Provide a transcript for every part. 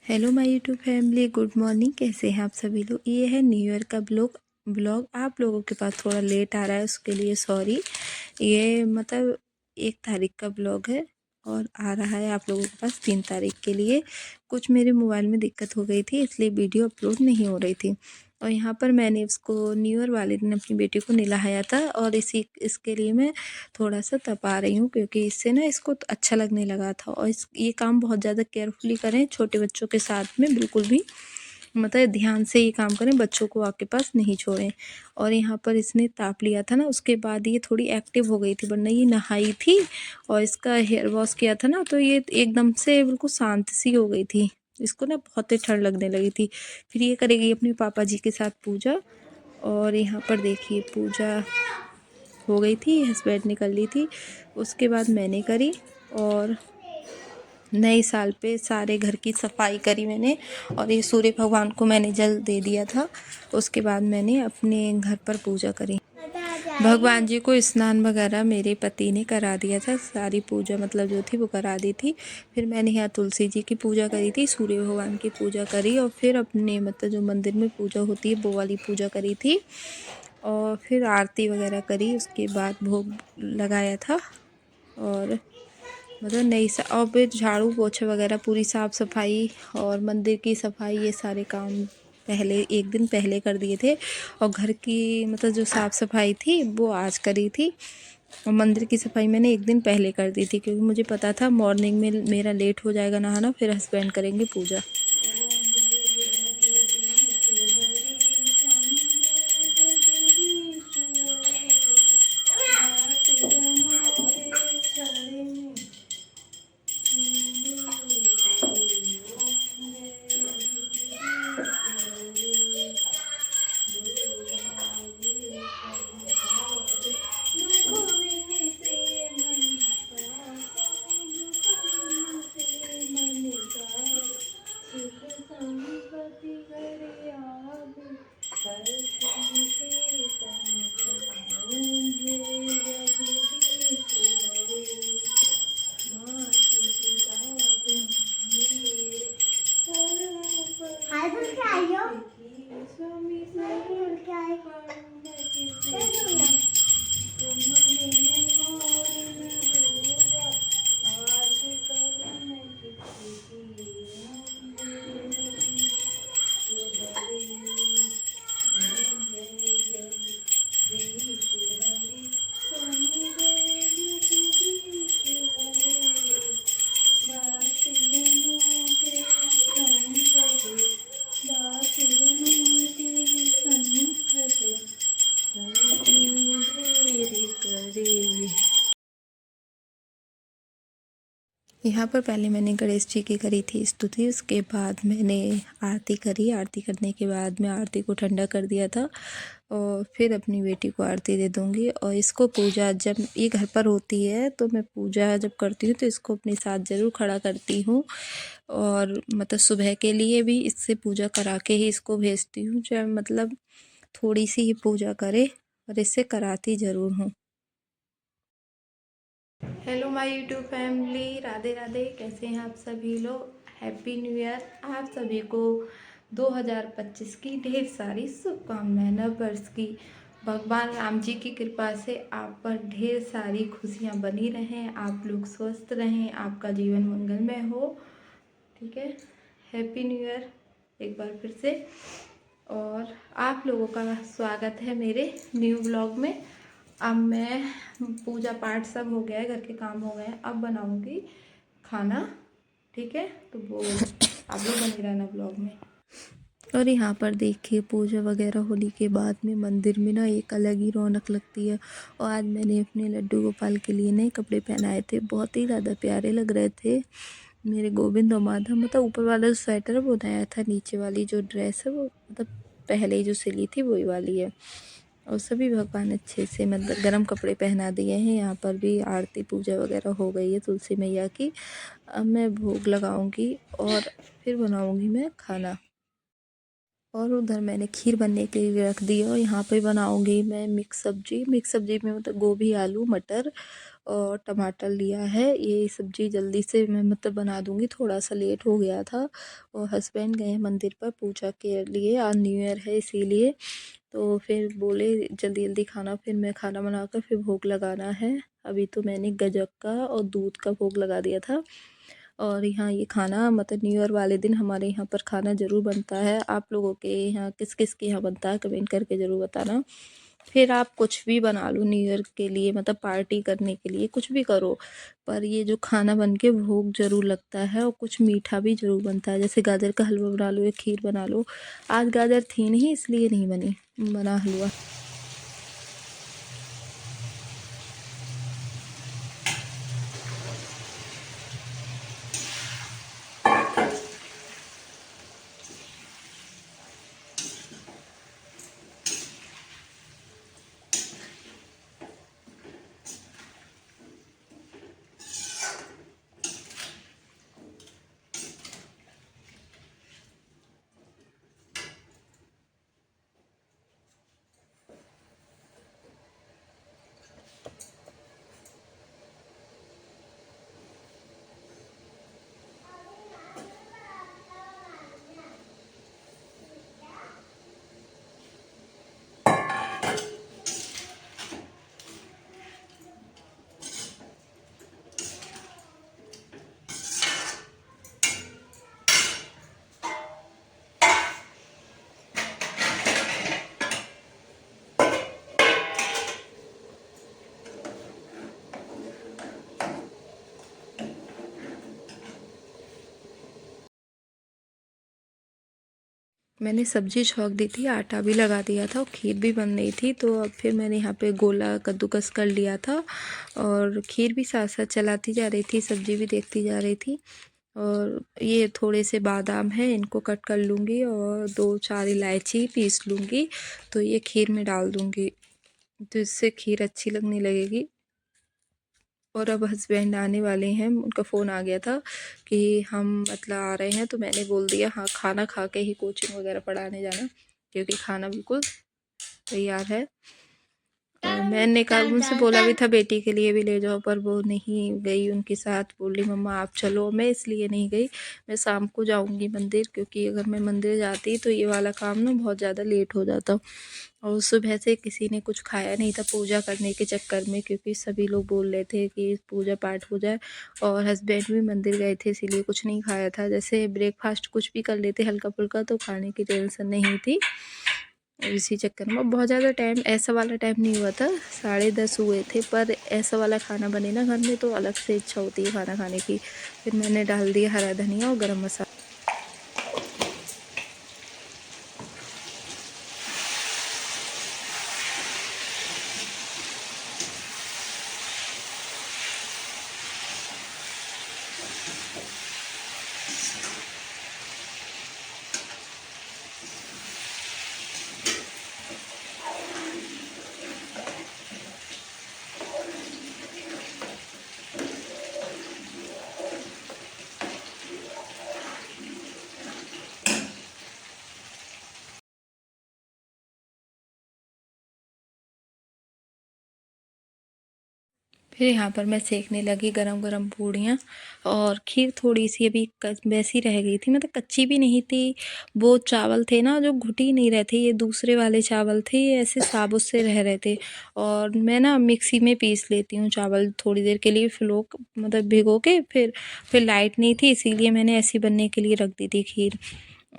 Hello my YouTube family, good morning. कैसे हैं आप सभी लोग। ये है न्यू ईयर का ब्लॉग आप लोगों के पास थोड़ा लेट आ रहा है, उसके लिए सॉरी। ये मतलब 1 तारीख का ब्लॉग है और आ रहा है आप लोगों के पास 3 तारीख के लिए। कुछ मेरे मोबाइल में दिक्कत हो गई थी, इसलिए वीडियो अपलोड नहीं हो रही थी। और यहाँ पर मैंने उसको न्यू ईयर वाले दिन अपनी बेटी को नहलाया था और इसके लिए मैं थोड़ा सा तपा रही हूँ, क्योंकि इससे ना इसको तो अच्छा लगने लगा था। और ये काम बहुत ज़्यादा केयरफुली करें, छोटे बच्चों के साथ में बिल्कुल भी मतलब ध्यान से ये काम करें, बच्चों को आपके पास नहीं छोड़ें। और यहाँ पर इसने ताप लिया था ना, उसके बाद ये थोड़ी एक्टिव हो गई थी, वरना ये नहाई थी और इसका हेयर वॉश किया था ना, तो ये एकदम से बिल्कुल शांत सी हो गई थी। इसको ना बहुत ही ठंड लगने लगी थी। फिर ये करेगी अपने पापा जी के साथ पूजा। और यहाँ पर देखिए पूजा हो गई थी, हस्बैंड ने कर ली थी, उसके बाद मैंने करी। और नए साल पे सारे घर की सफाई करी मैंने। और ये सूर्य भगवान को मैंने जल दे दिया था। उसके बाद मैंने अपने घर पर पूजा करी। भगवान जी को स्नान वगैरह मेरे पति ने करा दिया था, सारी पूजा मतलब जो थी वो करा दी थी। फिर मैंने यहाँ तुलसी जी की पूजा करी थी, सूर्य भगवान की पूजा करी, और फिर अपने मतलब जो मंदिर में पूजा होती है वो वाली पूजा करी थी। और फिर आरती वगैरह करी, उसके बाद भोग लगाया था। और मतलब और फिर झाड़ू पोछा वगैरह पूरी साफ़ सफाई और मंदिर की सफाई, ये सारे काम पहले एक दिन पहले कर दिए थे। और घर की मतलब जो साफ़ सफाई थी वो आज करी थी। और मंदिर की सफाई मैंने एक दिन पहले कर दी थी, क्योंकि मुझे पता था मॉर्निंग में मेरा लेट हो जाएगा नहाना, फिर हस्बैंड करेंगे पूजा। यहाँ पर पहले मैंने गणेश जी की करी थी स्तुति, उसके बाद मैंने आरती करी। आरती करने के बाद मैं आरती को ठंडा कर दिया था और फिर अपनी बेटी को आरती दे दूँगी। और इसको पूजा जब ये घर पर होती है तो मैं पूजा जब करती हूँ तो इसको अपने साथ ज़रूर खड़ा करती हूँ। और मतलब सुबह के लिए भी इससे पूजा करा के ही इसको भेजती हूँ, चाहे मतलब थोड़ी सी ही पूजा करे, और इससे कराती ज़रूर हूँ। Hello my YouTube family, Radhe Radhe. कैसे हैं आप सभी लोग। हैप्पी न्यू ईयर आप सभी को। 2025 की ढेर सारी शुभकामनाएं। नव वर्ष की भगवान राम जी की कृपा से आप पर ढेर सारी खुशियां बनी रहें, आप लोग स्वस्थ रहें, आपका जीवन मंगलमय हो। ठीक है, हैप्पी न्यू ईयर एक बार फिर से। और आप लोगों का स्वागत है मेरे न्यू ब्लॉग में। अब मैं पूजा पाठ सब हो गया है, घर के काम हो गए हैं, अब बनाऊंगी खाना। ठीक है, तो वो आप लोग बने रहना ब्लॉग में। और यहाँ पर देखिए पूजा वगैरह होने के बाद में मंदिर में ना एक अलग ही रौनक लगती है। और आज मैंने अपने लड्डू गोपाल के लिए नए कपड़े पहनाए थे, बहुत ही ज़्यादा प्यारे लग रहे थे। मेरे गोविंद और माधव मतलब ऊपर वाला जो स्वेटर है वो नया था, नीचे वाली जो ड्रेस है वो मतलब पहले ही जो सिली थी वही वाली है। और सभी भगवान अच्छे से मतलब गर्म कपड़े पहना दिए हैं। यहाँ पर भी आरती पूजा वगैरह हो गई है तुलसी मैया की। अब मैं भोग लगाऊंगी और फिर बनाऊंगी मैं खाना। और उधर मैंने खीर बनने के लिए रख दी, और यहाँ पे बनाऊंगी मैं मिक्स सब्जी। मिक्स सब्जी में मतलब गोभी, आलू, मटर और टमाटर लिया है। ये सब्ज़ी जल्दी से मैं मतलब बना दूँगी, थोड़ा-सा लेट हो गया था और हस्बैंड गए हैं मंदिर पर पूजा के लिए, आज न्यू ईयर है इसीलिए। तो फिर बोले जल्दी-जल्दी खाना, फिर मैं खाना बनाकर फिर भोग लगाना है। अभी तो मैंने गज्जक का और दूध का भोग लगा दिया था। और यहाँ ये खाना मतलब न्यू ईयर वाले दिन हमारे यहाँ पर खाना ज़रूर बनता है। आप लोगों के यहाँ किस-किस के यहाँ बनता है कमेंट करके ज़रूर बताना। फिर आप कुछ भी बना लो न्यू ईयर के लिए, मतलब पार्टी करने के लिए कुछ भी करो, पर ये जो खाना बन के भोग ज़रूर लगता है और कुछ मीठा भी ज़रूर बनता है। जैसे गाजर का हलवा बना लो या खीर बना लो। आज गाजर थी नहीं इसलिए नहीं बना हलवा। मैंने सब्ज़ी छौंक दी थी, आटा भी लगा दिया था और खीर भी बन रही थी। तो अब फिर मैंने यहाँ पे गोला कद्दूकस कर लिया था और खीर भी साथ साथ चलाती जा रही थी, सब्ज़ी भी देखती जा रही थी। और ये थोड़े से बादाम है, इनको कट कर लूँगी और 2-4 इलायची पीस लूँगी, तो ये खीर में डाल दूँगी, तो इससे खीर अच्छी लगने लगेगी। और अब हस्बैंड आने वाले हैं, उनका फ़ोन आ गया था कि हम मतलब आ रहे हैं, तो मैंने बोल दिया हाँ, खाना खा के ही कोचिंग वगैरह पढ़ाने जाना, क्योंकि खाना बिल्कुल तैयार है। और मैंने कहा उनसे बोला भी था बेटी के लिए भी ले जाओ, पर वो नहीं गई उनके साथ, बोली मम्मा आप चलो। मैं इसलिए नहीं गई, मैं शाम को जाऊंगी मंदिर, क्योंकि अगर मैं मंदिर जाती तो ये वाला काम ना बहुत ज़्यादा लेट हो जाता। और सुबह से किसी ने कुछ खाया नहीं था पूजा करने के चक्कर में, क्योंकि सभी लोग बोल रहे थे कि पूजा पाठ हो जाए, और हस्बैंड भी मंदिर गए थे इसीलिए कुछ नहीं खाया था। जैसे ब्रेकफास्ट कुछ भी कर लेते हल्का फुल्का, तो खाने की टेंशन नहीं थी। इसी चक्कर में बहुत ज़्यादा टाइम ऐसा वाला टाइम नहीं हुआ था, 10:30 हुए थे, पर ऐसा वाला खाना बने ना घर में तो अलग से इच्छा होती है खाना खाने की। फिर मैंने डाल दिया हरा धनिया और गरम मसाला। फिर यहाँ पर मैं सेकने लगी गरम गरम पूड़ियाँ, और खीर थोड़ी सी अभी वैसी रह गई थी, मतलब कच्ची भी नहीं थी। वो चावल थे ना जो घुटी नहीं रहे थे, ये दूसरे वाले चावल थे, ये ऐसे साबुत से रह रहे थे। और मैं ना मिक्सी में पीस लेती हूँ चावल थोड़ी देर के लिए, मतलब भिगो के, फिर लाइट नहीं थी इसीलिए मैंने ऐसी बनने के लिए रख दी थी खीर।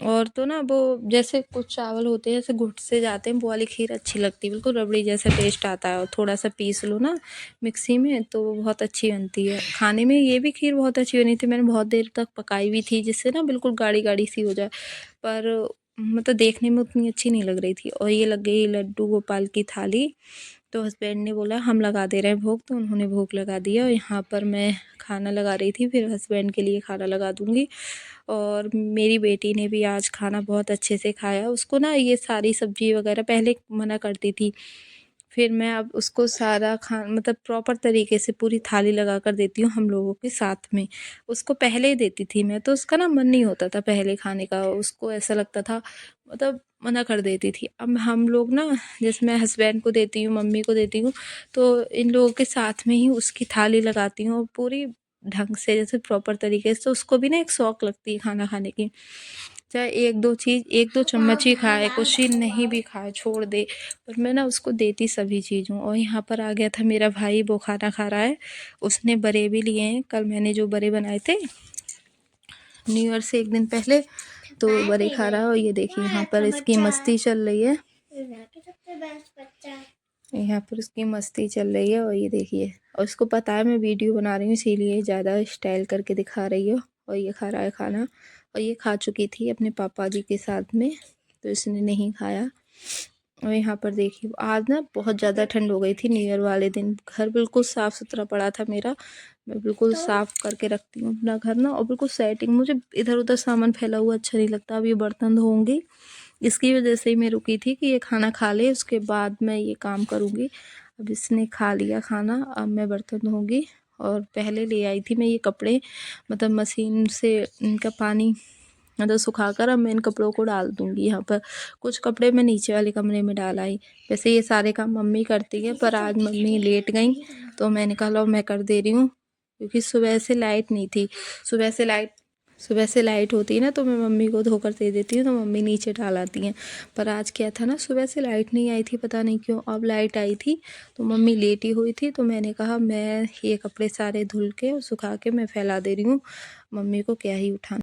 और तो ना वो जैसे कुछ चावल होते हैं जैसे घुट से जाते हैं, वो वाली खीर अच्छी लगती है, बिल्कुल रबड़ी जैसा टेस्ट आता है। और थोड़ा सा पीस लो ना मिक्सी में तो वो बहुत अच्छी बनती है खाने में। ये भी खीर बहुत अच्छी बनी थी, मैंने बहुत देर तक पकाई भी थी, जिससे ना बिल्कुल गाढ़ी गाढ़ी सी हो जाए, पर मतलब देखने में उतनी अच्छी नहीं लग रही थी। और ये लग गई लड्डू गोपाल की थाली, तो हस्बैंड ने बोला हम लगा दे रहे हैं भोग, तो उन्होंने भोग लगा दिया। और यहाँ पर मैं खाना लगा रही थी, फिर हस्बैंड के लिए खाना लगा दूँगी। और मेरी बेटी ने भी आज खाना बहुत अच्छे से खाया, उसको ना ये सारी सब्ज़ी वगैरह पहले मना करती थी, फिर मैं अब उसको सारा मतलब प्रॉपर तरीके से पूरी थाली लगा कर देती हूँ हम लोगों के साथ में। उसको पहले ही देती थी मैं, तो उसका ना मन नहीं होता था पहले खाने का, उसको ऐसा लगता था, मतलब मना कर देती थी। अब हम लोग ना, जैसे मैं हस्बैंड को देती हूँ, मम्मी को देती हूँ, तो इन लोगों के साथ में ही उसकी थाली लगाती हूँ और पूरी ढंग से, जैसे प्रॉपर तरीके से। तो उसको भी ना एक शौक लगती है खाना खाने की, चाहे एक दो चीज़, एक दो चम्मच ही खाए, कुछ ही नहीं भी खाए छोड़ दे, पर मैं ना उसको देती सभी चीज़ हूँ। और यहाँ पर आ गया था मेरा भाई, वो खाना खा रहा है, उसने बड़े भी लिए हैं। कल मैंने जो बड़े बनाए थे न्यू ईयर से एक दिन पहले, तो बड़े खा रहा है। और ये देखिए यहाँ पर इसकी मस्ती चल रही है, यहाँ पर उसकी मस्ती चल रही है। और ये देखिए, और उसको पता है मैं वीडियो बना रही हूँ, इसीलिए ज़्यादा स्टाइल करके दिखा रही हो। और ये खा रहा है खाना, और ये खा चुकी थी अपने पापा जी के साथ में, तो इसने नहीं खाया। और यहाँ पर देखिए, आज ना बहुत ज़्यादा ठंड हो गई थी न्यू ईयर वाले दिन। घर बिल्कुल साफ़ सुथरा पड़ा था मेरा, मैं बिल्कुल साफ़ करके रखती हूँ अपना घर ना, और बिल्कुल सेटिंग। मुझे इधर उधर सामान फैला हुआ अच्छा नहीं लगता। अब ये बर्तन धोऊंगी, इसकी वजह से ही मैं रुकी थी कि ये खाना खा ले, उसके बाद मैं ये काम करूँगी। अब इसने खा लिया खाना, अब मैं बर्तन धोऊंगी। और पहले ले आई थी मैं ये कपड़े, मतलब मशीन से इनका पानी मतलब सुखाकर, अब मैं इन कपड़ों को डाल दूँगी यहाँ पर। कुछ कपड़े मैं नीचे वाले कमरे में डाल आई। वैसे ये सारे काम मम्मी करती है, पर आज मम्मी लेट गई, तो मैंने कहा लो मैं कर दे रही हूँ, क्योंकि सुबह से लाइट नहीं थी। सुबह से लाइट होती है ना, तो मैं मम्मी को धोकर दे देती हूँ, तो मम्मी नीचे डाल आती हैं। पर आज क्या था ना, सुबह से लाइट नहीं आई थी, पता नहीं क्यों। अब लाइट आई थी तो मम्मी लेटी हुई थी, तो मैंने कहा मैं ये कपड़े सारे धुल के और सुखा के मैं फैला दे रही हूँ, मम्मी को क्या ही उठाना।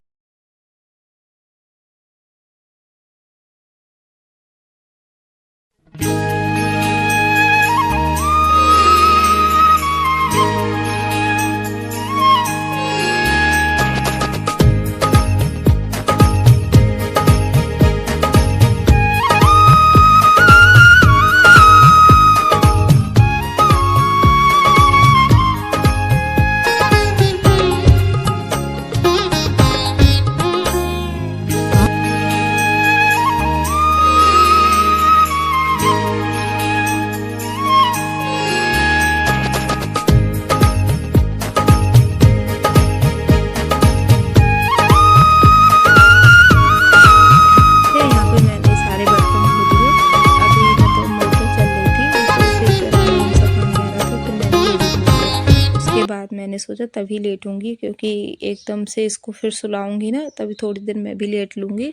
बाद मैंने सोचा तभी लेटूंगी, क्योंकि एकदम से इसको फिर सुलाऊंगी ना, तभी थोड़ी देर मैं भी लेट लूँगी।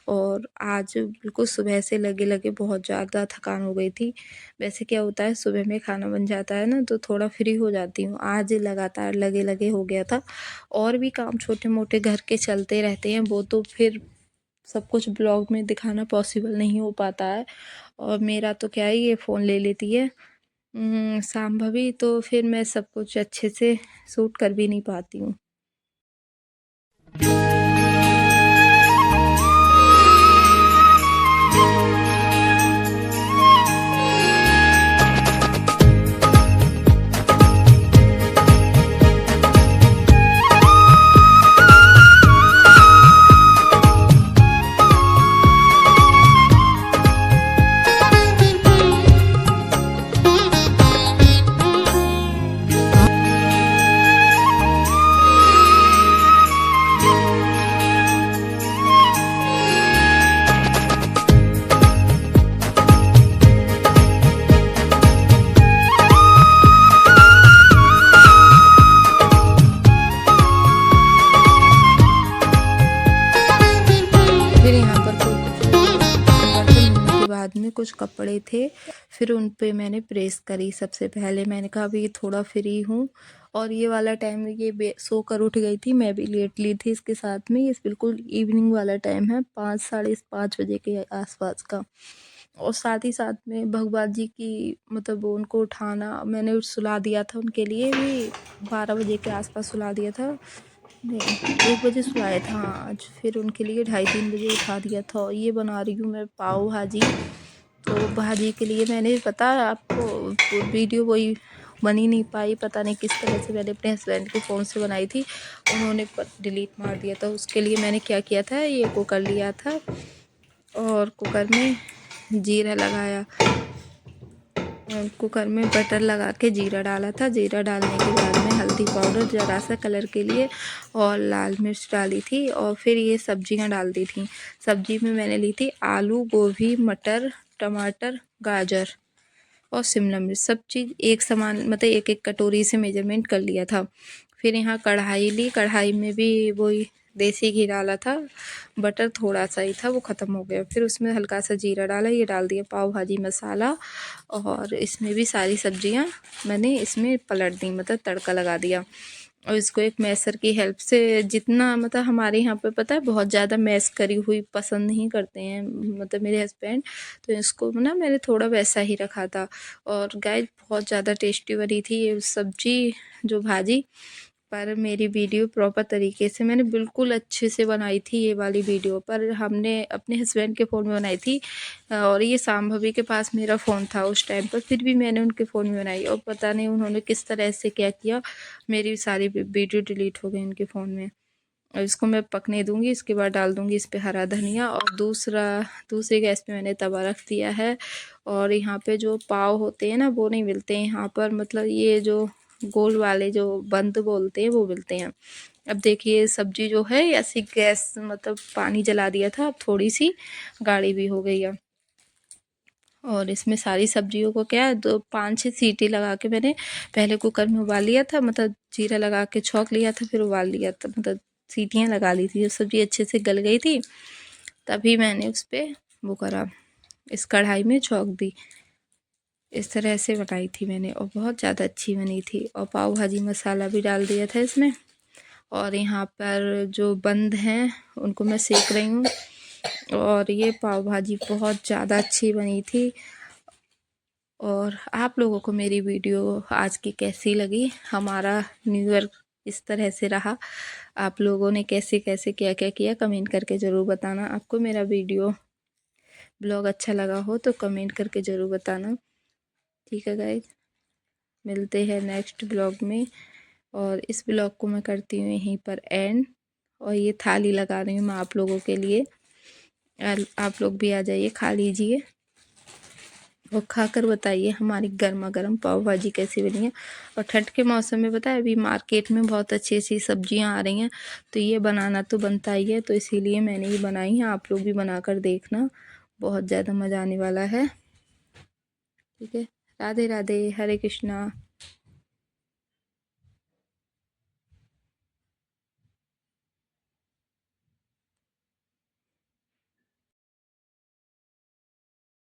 और आज बिल्कुल सुबह से लगे लगे बहुत ज़्यादा थकान हो गई थी। वैसे क्या होता है, सुबह में खाना बन जाता है ना, तो थोड़ा फ्री हो जाती हूँ। आज लगातार लगे लगे हो गया था। और भी काम छोटे मोटे घर के चलते रहते हैं, वो तो फिर सब कुछ ब्लॉग में दिखाना पॉसिबल नहीं हो पाता है। और मेरा तो क्या है, ये फ़ोन ले लेती है संभवी, तो फिर मैं सब कुछ अच्छे से शूट कर भी नहीं पाती हूँ। बाद में कुछ कपड़े थे, फिर उन पे मैंने प्रेस करी। सबसे पहले मैंने कहा अभी थोड़ा फ्री हूँ, और ये वाला टाइम ये सो कर उठ गई थी, मैं भी लेट ली थी इसके साथ में। ये बिल्कुल इवनिंग वाला टाइम है, 5 साढ़े 5 बजे के आसपास का। और साथ ही साथ में भगवान जी की मतलब उनको उठाना, मैंने सुला दिया था उनके लिए भी, 12 बजे के आसपास सुला दिया था, नहीं 1 बजे सुलाया था आज। फिर उनके लिए 2:30-3 बजे उठा दिया था। और ये बना रही हूँ मैं पाव भाजी। तो भाजी के लिए मैंने पता आपको वीडियो वही बन ही नहीं पाई, पता नहीं किस तरह से मैंने अपने हस्बैंड के फ़ोन से बनाई थी, उन्होंने डिलीट मार दिया था। उसके लिए मैंने क्या किया था, ये कुकर लिया था और कुकर में जीरा लगाया, कुकर में बटर लगा के जीरा डाला था। जीरा डालने के बाद में हल्दी पाउडर ज़रा सा कलर के लिए और लाल मिर्च डाली थी और फिर ये सब्जियां डाल दी थी। सब्जी में मैंने ली थी आलू, गोभी, मटर, टमाटर, गाजर और शिमला मिर्च। सब चीज़ एक समान मतलब एक एक कटोरी से मेजरमेंट कर लिया था। फिर यहाँ कढ़ाई ली, कढ़ाई में भी वही देसी घी डाला था। बटर थोड़ा सा ही था, वो ख़त्म हो गया। फिर उसमें हल्का सा जीरा डाला, ये डाल दिया पाव भाजी मसाला और इसमें भी सारी सब्जियां मैंने इसमें पलट दी, मतलब तड़का लगा दिया। और इसको एक मैसर की हेल्प से जितना मतलब हमारे यहाँ पे पता है बहुत ज़्यादा मैश करी हुई पसंद नहीं करते हैं मतलब मेरे हस्बैंड, तो इसको ना मैंने थोड़ा वैसा ही रखा था। और गाइस बहुत ज़्यादा टेस्टी बनी थी ये सब्जी जो भाजी। पर मेरी वीडियो प्रॉपर तरीके से मैंने बिल्कुल अच्छे से बनाई थी ये वाली वीडियो, पर हमने अपने हस्बैंड के फ़ोन में बनाई थी और ये शाम भाभी के पास मेरा फ़ोन था उस टाइम पर, फिर भी मैंने उनके फ़ोन में बनाई और पता नहीं उन्होंने किस तरह से क्या किया, मेरी सारी वीडियो डिलीट हो गई उनके फ़ोन में। और इसको मैं पकने दूंगी, इसके बाद डाल दूंगी इस पर हरा धनिया। और दूसरे गैस पे मैंने तवा रख दिया है। और यहाँ पे जो पाव होते हैं ना वो नहीं मिलते हैं यहाँ पर, मतलब ये जो गोल वाले जो बंद बोलते हैं वो मिलते हैं। अब देखिए सब्जी जो है ऐसी गैस मतलब पानी जला दिया था, अब थोड़ी सी गाढ़ी भी हो गई है। और इसमें सारी सब्जियों को क्या है 5-6 सीटी लगा के मैंने पहले कुकर में उबाल लिया था, मतलब जीरा लगा के छौंक लिया था, फिर उबाल लिया था, मतलब सीटियाँ लगा ली थी। जब सब्ज़ी अच्छे से गल गई थी तभी मैंने उस पर वो करा, इस कढ़ाई में छौंक दी। इस तरह से बनाई थी मैंने और बहुत ज़्यादा अच्छी बनी थी। और पाव भाजी मसाला भी डाल दिया था इसमें। और यहाँ पर जो बंद हैं उनको मैं सेक रही हूँ। और ये पाव भाजी बहुत ज़्यादा अच्छी बनी थी। और आप लोगों को मेरी वीडियो आज की कैसी लगी? हमारा न्यू ईयर इस तरह से रहा। आप लोगों ने कैसे कैसे क्या क्या किया कमेंट करके ज़रूर बताना। आपको मेरा वीडियो ब्लॉग अच्छा लगा हो तो कमेंट करके ज़रूर बताना। ठीक है गाइस, मिलते हैं नेक्स्ट ब्लॉग में। और इस ब्लॉग को मैं करती हूँ यहीं पर एंड। और ये थाली लगा रही हूँ मैं आप लोगों के लिए, आप लोग भी आ जाइए खा लीजिए और खाकर बताइए हमारी गर्मा गर्म पाव भाजी कैसी बनी है। और ठंड के मौसम में पता है अभी मार्केट में बहुत अच्छी अच्छी सब्जियां आ रही हैं, तो ये बनाना तो बनता ही है, तो इसीलिए मैंने ये बनाई है। आप लोग भी बनाकर देखना, बहुत ज़्यादा मज़ा आने वाला है। ठीक है, राधे राधे, हरे कृष्णा।